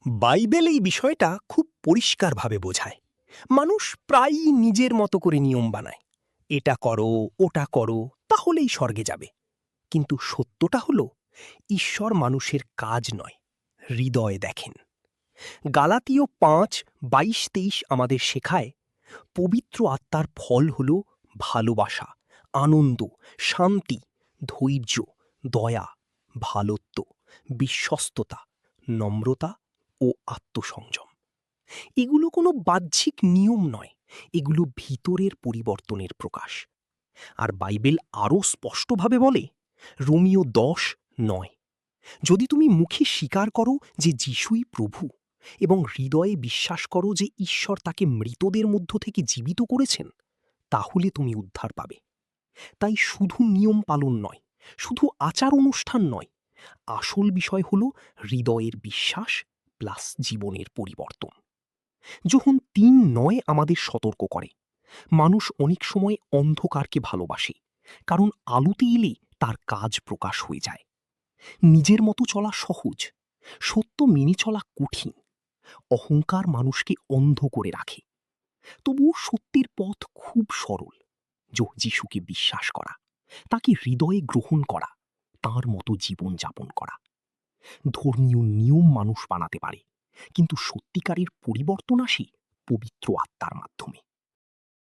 Bible এই বিষয়টা খুব পরিষ্কারভাবে বোঝায়। মানুষ প্রায়ই নিজের মতো করে নিয়ম বানায়। এটা করো, ওটা করো, তাহলেই স্বর্গে যাবে। কিন্তু সত্যটা হলো, ঈশ্বর মানুষের কাজ নয়, হৃদয় দেখেন। গালাতীয় 5:22-23 আমাদের শেখায়, পবিত্র আত্মার ফল হল ভালোবাসা, আনন্দ, শান্তি, ধৈর্য, দয়া, ভালোত্ব, বিশ্বস্ততা, নম্রতা ও আত্মসংযম। এগুলো কোনো বাহ্যিক নিয়ম নয়, এগুলো ভিতরের পরিবর্তনের প্রকাশ। আর বাইবেল আরও স্পষ্টভাবে বলে, রোমিও 10:9, যদি তুমি মুখে স্বীকার করো যে যিশুই প্রভু এবং হৃদয়ে বিশ্বাস করো যে ঈশ্বর তাকে মৃতদের মধ্য থেকে জীবিত করেছেন, তাহলে তুমি উদ্ধার পাবে। তাই শুধু নিয়ম পালন নয়, শুধু আচার অনুষ্ঠান নয়, আসল বিষয় হল হৃদয়ের বিশ্বাস প্লাস জীবনের পরিবর্তন। যখন 3:9 আমাদের সতর্ক করে, মানুষ অনেক সময় অন্ধকারকে ভালোবাসে, কারণ আলোতে এলে তার কাজ প্রকাশ হয়ে যায়। নিজের মতো চলা সহজ, সত্য মেনে চলা কঠিন। অহংকার মানুষকে অন্ধ করে রাখে। তবুও সত্যের পথ খুব সরল। যিশুকে বিশ্বাস করা, তাকে হৃদয়ে গ্রহণ করা, তার মতো জীবন যাপন করা। ধর্মীয় নিয়ম মানুষ বানাতে পারে, কিন্তু সত্যিকারের পরিবর্তন আসে পবিত্র আত্মার মাধ্যমে।